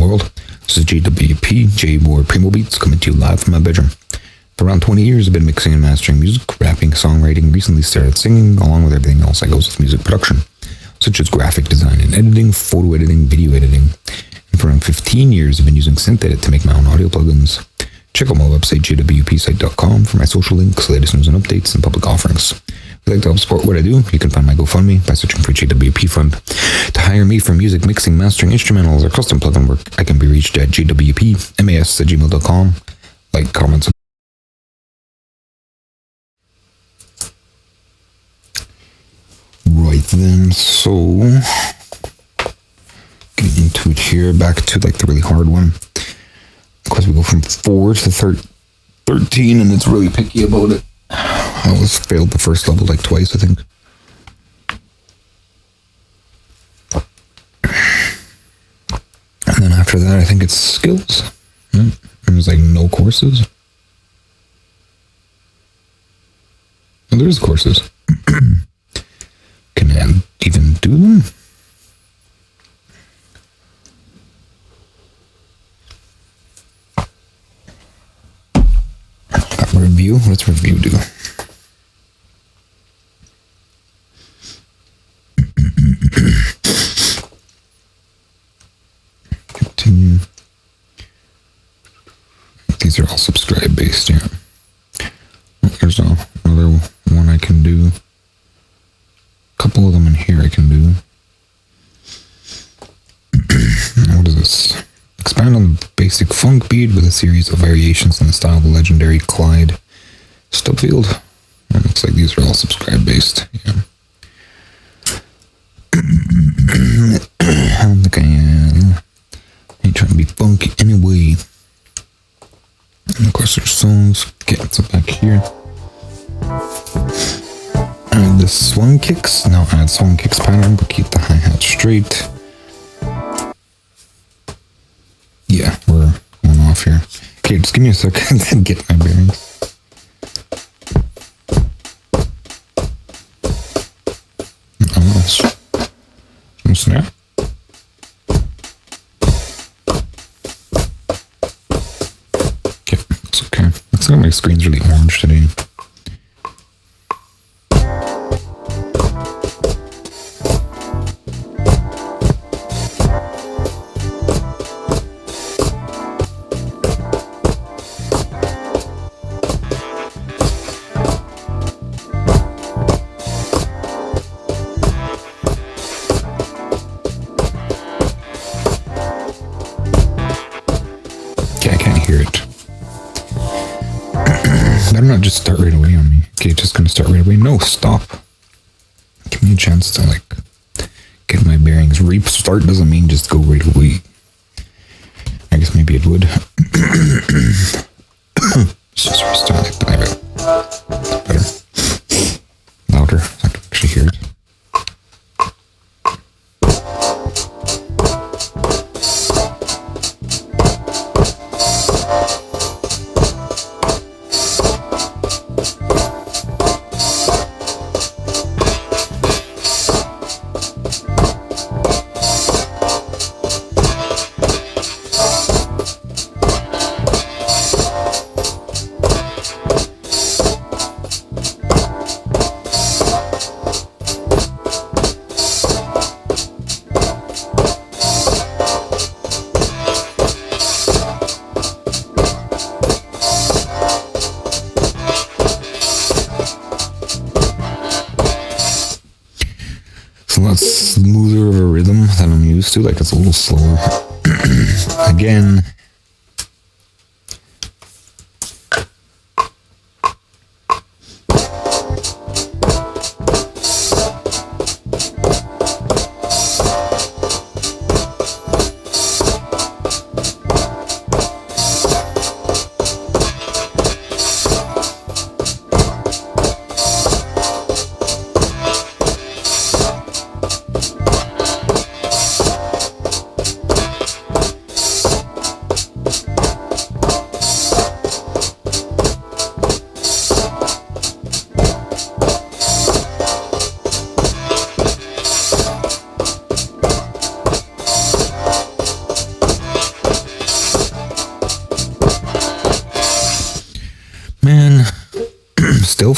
world. This is JWP, Primo Beats, coming to you live from my bedroom. For around 20 years, I've been mixing and mastering music, rapping, songwriting, recently started singing, along with everything else that goes with music production, such as graphic design and editing, photo editing, video editing. And for around 15 years, I've been using SynthEdit to make my own audio plugins. Check out my website, JWPsite.com, for my social links, latest news and updates, and public offerings. If you'd like to help support what I do, you can find my GoFundMe by searching for JWP Fund. To hire me for music, mixing, mastering, instrumentals, or custom plugin work, I can be reached at jwpmas@gmail.com. Like, comments. Right then, so getting into it here, back to like the really hard one. Of course, we go from 4 to 13, and it's really picky about it. I always failed the first level like twice, I think. And then after that, I think it's skills. And there's like no courses. Well, there's courses. Can I even do them? Got review. What's review do? Continue. These are all subscribe based, yeah. There's another one I can do. A couple of them in here I can do. What is this? Expand on the basic funk beat with a series of variations in the style of the legendary Clyde Stubbfield. It looks like these are all subscribe based, yeah. I don't think I ain't trying to be funky anyway. And of course there's songs. Okay, let's go back here. Add the swung kicks. Now add swung kicks pattern, but keep the hi-hat straight. Yeah, we're going off here. Okay, just give me a second to get my bearings. Snap. Okay, it's okay. Looks like my screen's really orange today. Better not just start right away on me. Okay, just gonna start right away. No, stop. Give me a chance to like get my bearings. Restart doesn't mean just go right away. I guess maybe it would. Just restart like that. Better. Louder. I can actually hear it. It's a lot smoother of a rhythm than I'm used to, like it's a little slower. Again.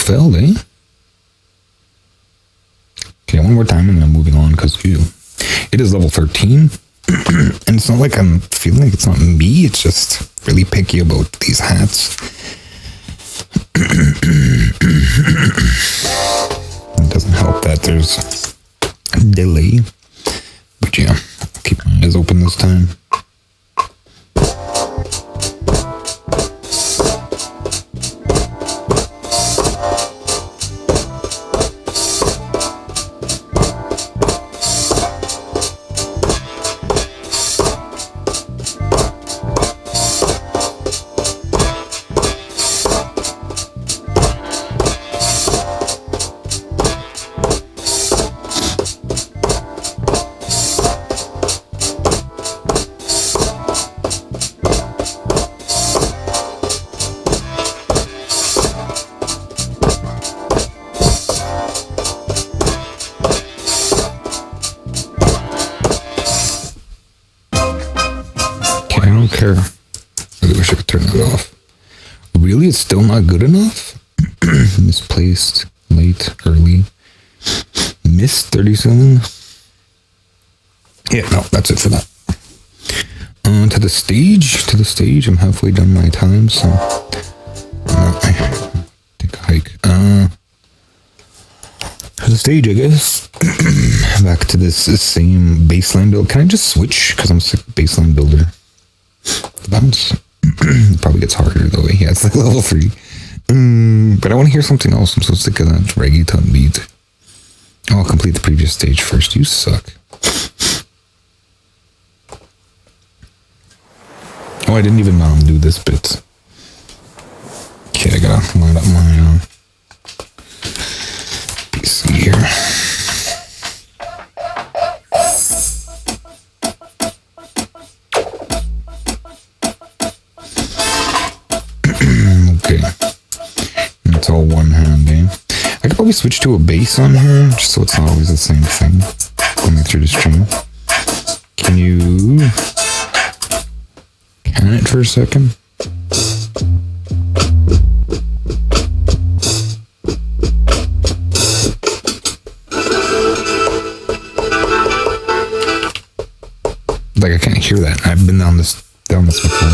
failed, eh? Okay, one more time and then I'm moving on because it is level 13. And it's not like I'm feeling like it's not me, it's just really picky about these hats. It doesn't help that there's a delay. But yeah, I'll keep my eyes open this time. I don't care. I really wish I could turn that off. Really? It's still not good enough? Misplaced, late, early. Missed 37. Yeah, no, that's it for that. To the stage. To the stage. I'm halfway done my time, so take a hike. To the stage, I guess. Back to this same baseline build. Can I just switch? Because I'm sick of baseline builder. The bounce probably gets harder though. Yeah, it's like level 3. But I want to hear something else. I'm so sick of that reggaeton beat. Oh, I'll complete the previous stage first. You suck. Oh, I didn't even do this bit. Okay, I gotta line up my PC here. Okay, it's all one hand, eh? I could probably switch to a bass on here, just so it's not always the same thing going through the stream. Can it for a second? Like I can't hear that. I've been down this before.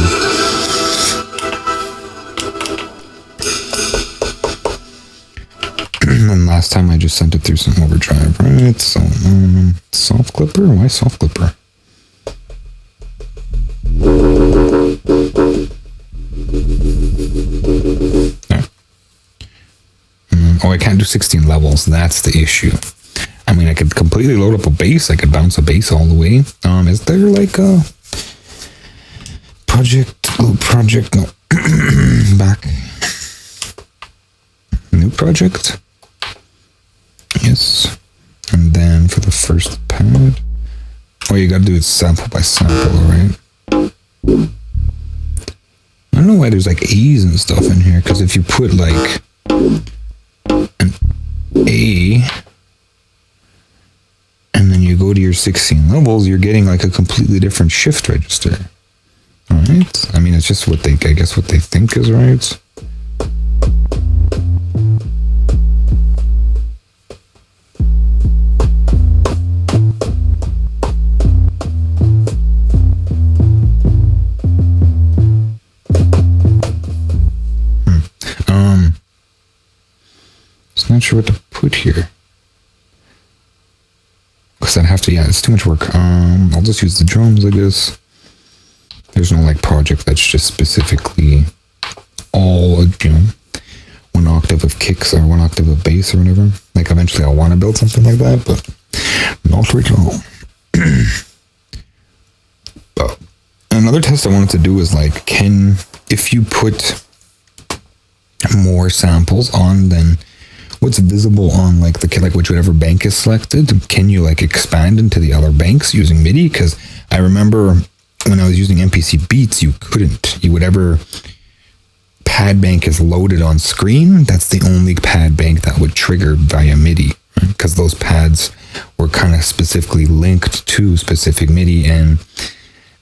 And last time I just sent it through some overdrive, right? So, soft clipper? Why soft clipper? Yeah. Oh, I can't do 16 levels. That's the issue. I mean, I could completely load up a bass. I could bounce a bass all the way. Is there like a project? No. Back. New project? Yes. And then for the first pad, oh, you gotta do it sample by sample, right? I don't know why there's like A's and stuff in here, because if you put like an A and then you go to your 16 levels, you're getting like a completely different shift register. Alright? I mean, it's just what they think is right. Not sure what to put here, because I'd have to, yeah, it's too much work. I'll just use the drums, I guess. There's no like project that's just specifically all, one octave of kicks or one octave of bass or whatever. Like eventually I'll want to build something like that, but not right now. But another test I wanted to do is like, if you put more samples on than what's visible on like whichever bank is selected, can you like expand into the other banks using MIDI? Because I remember when I was using MPC beats, you couldn't. Whatever pad bank is loaded on screen, that's the only pad bank that would trigger via MIDI, because those pads were kind of specifically linked to specific MIDI, and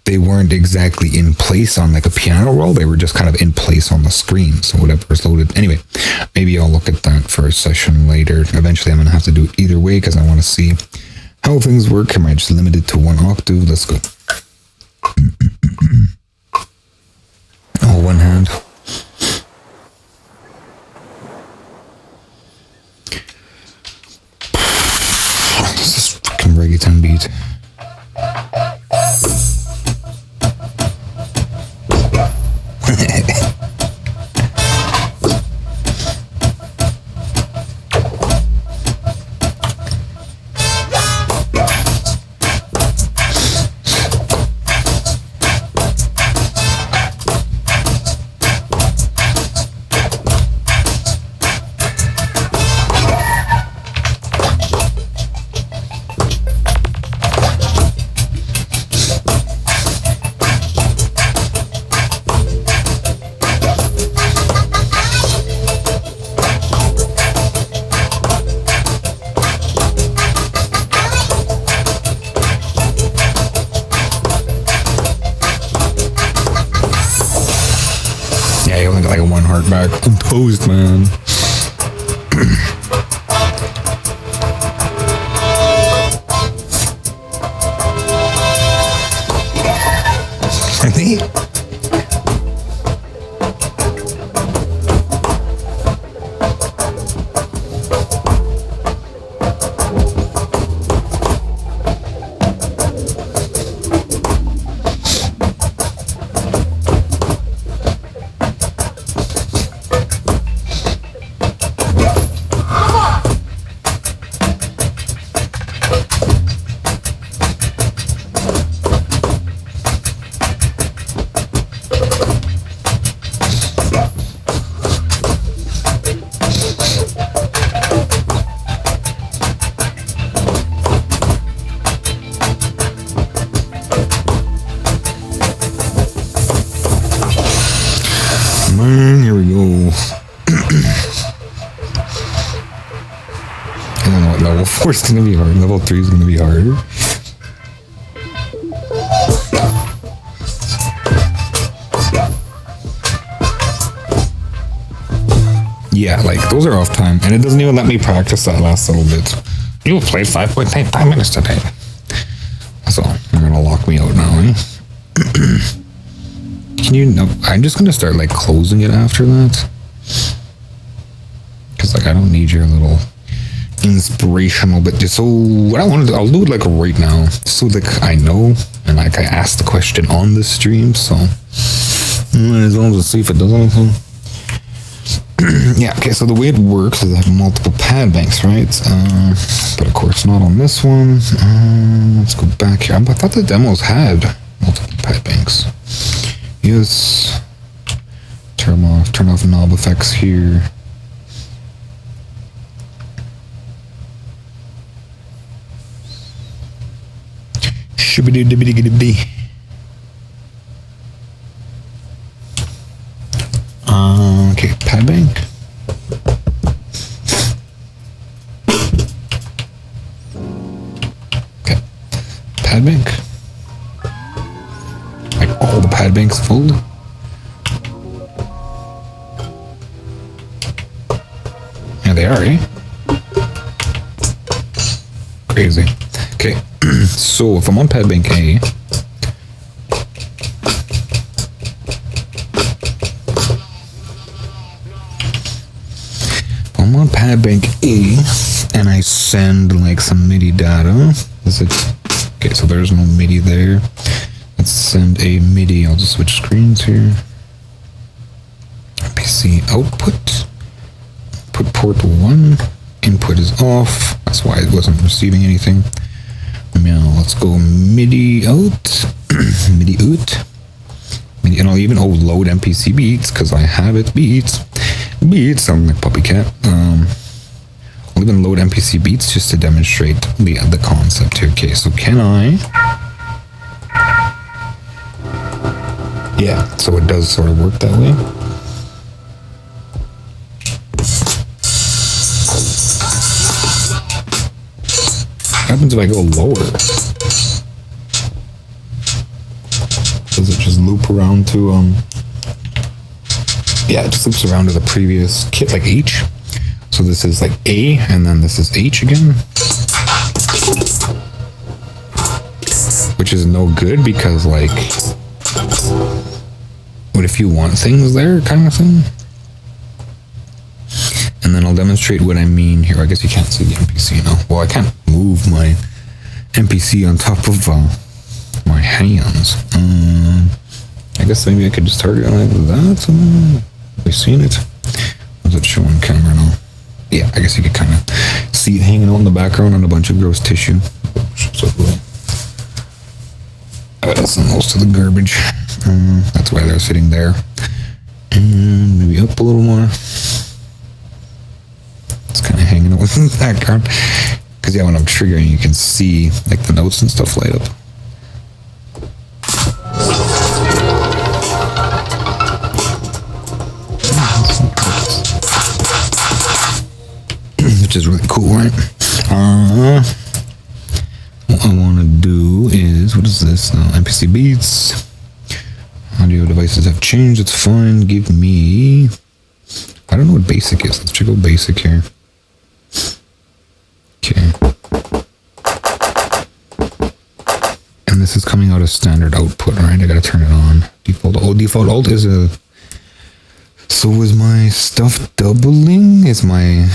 they weren't exactly in place on like a piano roll. They were just kind of in place on the screen. So whatever is loaded. Anyway, maybe I'll look at that for a session later. Eventually I'm going to have to do it either way because I want to see how things work. Am I just limited to 1 octave? Let's go. Oh, one hand. This is fucking reggaeton beat. Like a 1 heart back. I'm toast, man. I think. Here we go. I don't know what level 4 is going to be hard. Level 3 is going to be harder. Yeah, like, those are off time. And it doesn't even let me practice that last little bit. You played 5.5 minutes today. So, they're going to lock me out now, eh? Can you know? I'm just gonna start like closing it after that, because like I don't need your little inspirational bit. So what I wanted to, I'll do it like right now, so like I know, and like I asked the question on the stream, so might as well just see if it does anything. Yeah, okay, so the way it works is I have multiple pad banks, right? But of course not on this one. Let's go back here. I thought the demos had multiple pad banks. Yes. Turn off knob effects here. Shibbity-dibbity-giddy-biddy. Okay, pad bank. Okay, pad bank. Like all the pad banks full. Yeah, they are, eh? Crazy. Okay, so if I'm on pad bank A, I'm on pad bank A and I send like some MIDI data. Is it okay? So there's no MIDI there. Let's send a MIDI. I'll just switch screens here. MPC output. Put port 1. Input is off. That's why it wasn't receiving anything. Now let's go MIDI out. MIDI out. MIDI, and I'll even load MPC beats because I have it. Beats. Sound like puppy cat. I'll even load MPC beats just to demonstrate the concept here. Okay, so can I? Yeah, so it does sort of work that way. What happens if I go lower? does it just loop around to yeah, it just loops around to the previous kit, like H. So this is like A, and then this is H again, which is no good because, like, what if you want things there, kind of thing? And then I'll demonstrate what I mean here. I guess you can't see the MPC now. Well, I can't move my MPC on top of my hands. I guess maybe I could just target it like that. Have we seen it? Was it showing camera now? Yeah, I guess you could kind of see it hanging out in the background on a bunch of gross tissue. So cool. I gotta send those to the garbage. That's why they're sitting there. And maybe up a little more. It's kind of hanging out in the background. Because yeah, when I'm triggering, you can see like the notes and stuff light up. Which is really cool, right? What I want to do is, what is this now? MPC beats. Audio devices have changed. It's fine. Give me, I don't know what basic is. Let's check out basic here. Okay. And this is coming out as standard output, right? I gotta turn it on. Default. Oh, default alt is a. So is my stuff doubling? Is my.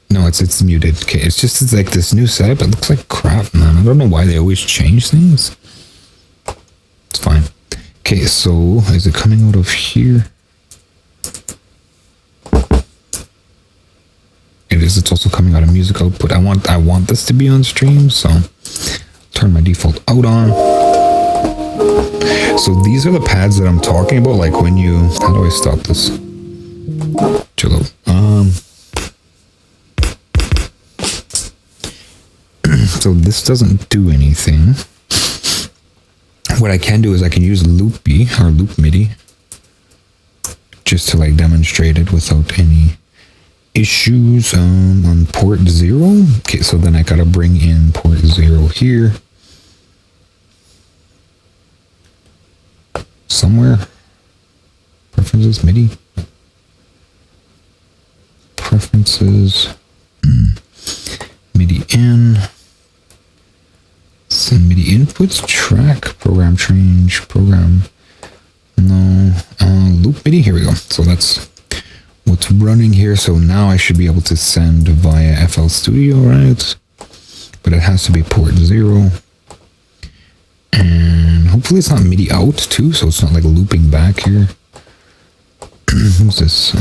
No, it's muted. Okay, it's like this new setup. It looks like crap, man. I don't know why they always change things. It's fine. Okay, so is it coming out of here? It is. It's also coming out of music output. I want this to be on stream, so turn my default out on. So these are the pads that I'm talking about. Like when you, how do I stop this? Chill out. So this doesn't do anything. What I can do is I can use loopy or loop MIDI just to like demonstrate it without any issues on port 0. Okay, so then I gotta bring in port 0 here somewhere. Preferences, MIDI. Preferences. MIDI in. Send MIDI inputs, track, program change, program. No, loop MIDI. Here we go. So that's what's running here. So now I should be able to send via FL Studio, right? But it has to be port 0. And hopefully it's not MIDI out too, so it's not like looping back here. What's this?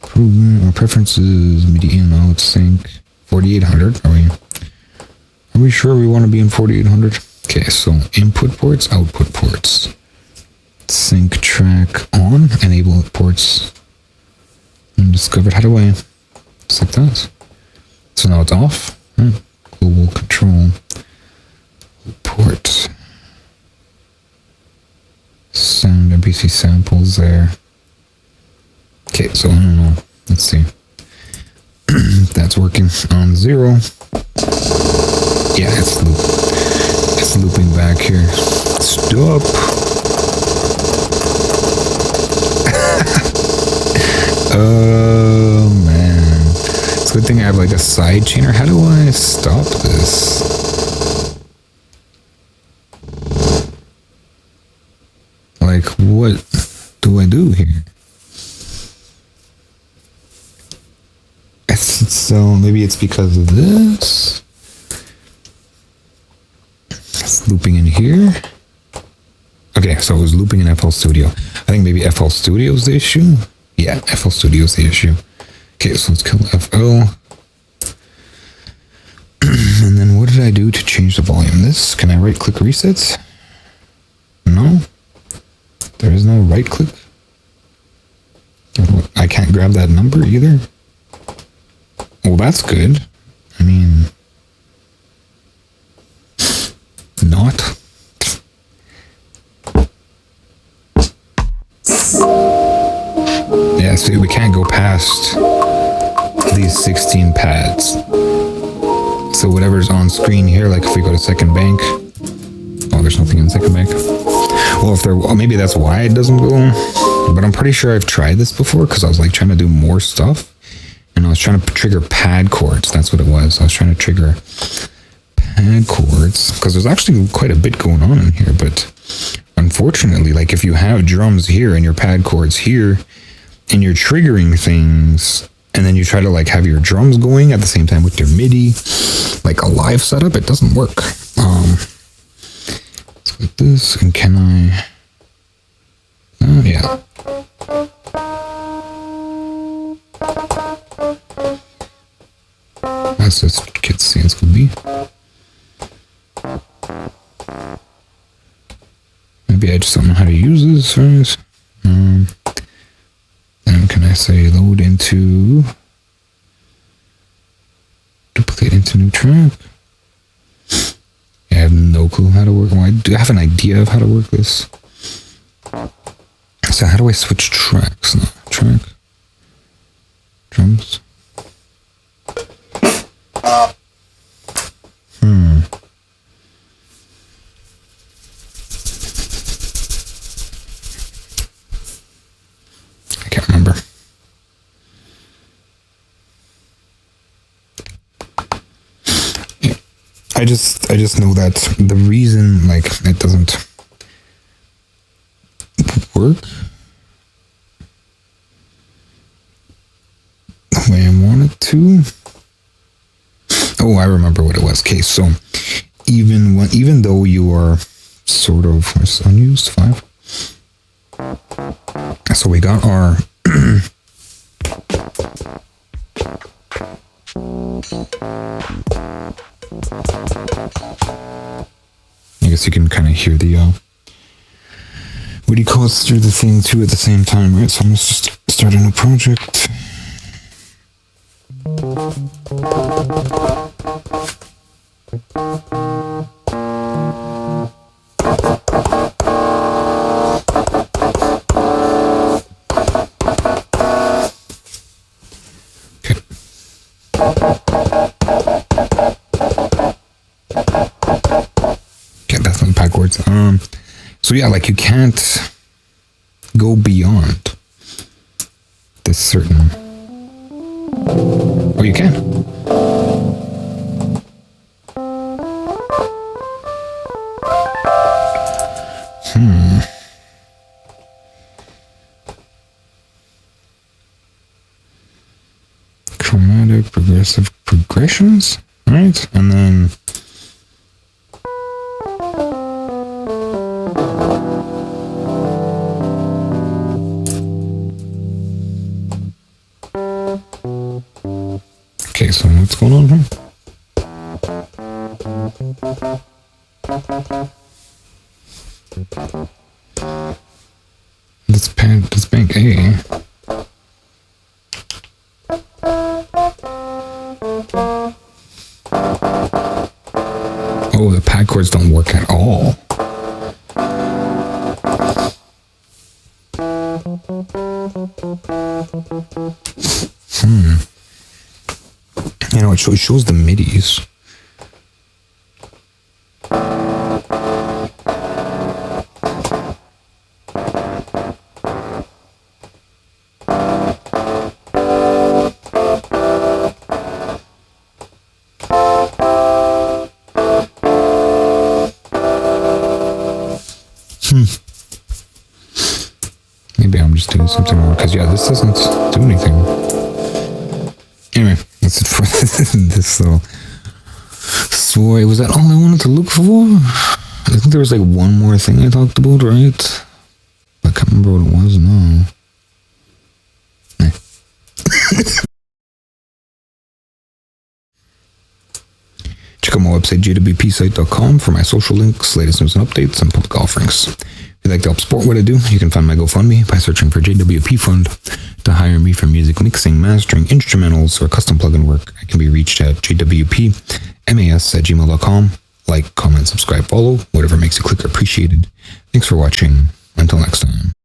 Program or preferences, MIDI in, out, sync. 4800. Are we sure we want to be in 4800? Okay, so input ports, output ports. Sync track on, enable ports. Undiscovered. How do I? Just like that. So now it's off. Global control. Port. Sound MPC samples there. Okay, so I don't know. Let's see. That's working on 0. Yeah, it's looping back here. Stop. Oh man, it's a good thing I have like a side chainer. How do I stop this? Like, what do I do here? So maybe it's because of this. It's looping in here. Okay, so it was looping in FL Studio. I think maybe FL Studio is the issue. Yeah, FL Studio is the issue. Okay, so let's kill FL. And then what did I do to change the volume? This, can I right click resets? No. There is no right click. I can't grab that number either. Well, that's good. I mean, not. Yeah, so we can't go past these 16 pads. So whatever's on screen here, like if we go to second bank, oh, there's nothing in second bank. Well, if there, well, maybe that's why it doesn't go. But I'm pretty sure I've tried this before because I was like trying to do more stuff, and I was trying to trigger pad chords. That's what it was. I was trying to trigger pad chords because there's actually quite a bit going on in here. But unfortunately, like if you have drums here and your pad chords here, and you're triggering things, and then you try to like have your drums going at the same time with your MIDI, like a live setup, it doesn't work. Let's get this, and can I? Yeah. Let's just get scenes could be. Maybe I just don't know how to use this, right? Then can I say load into, duplicate into new track? I have no clue how to work. Well, I do have an idea of how to work this. So how do I switch tracks now? Track, drums. I can't remember. Yeah. I just know that the reason like it doesn't work the way I want it to. Oh, I remember what it was. Okay, so even though you are sort of unused 5. So we got our I guess you can kind of hear the what do you call it, through the thing too at the same time, right? So I'm just start a new project. Okay. Okay, that's not backwards. So yeah, like you can't go beyond this certain. Oh, you can. Chromatic progressive progressions, right? And then okay, so what's going on here? This bank A. Oh, the pad chords don't work at all. You know, it shows the MIDIs. Maybe I'm just doing something wrong, because yeah, this doesn't do anything. Anyway, that's it for this little story. Was that all I wanted to look for? I think there was like one more thing I talked about, right? I can't remember what it was now. Check out my website, JWPsite.com, for my social links, latest news and updates, and public offerings. If you'd like to help support what I do, you can find my GoFundMe by searching for JWP Fund. To hire me for music mixing, mastering, instrumentals, or custom plugin work, I can be reached at jwpmas@gmail.com. Like, comment, subscribe, follow, whatever makes you click, appreciated. Thanks for watching. Until next time.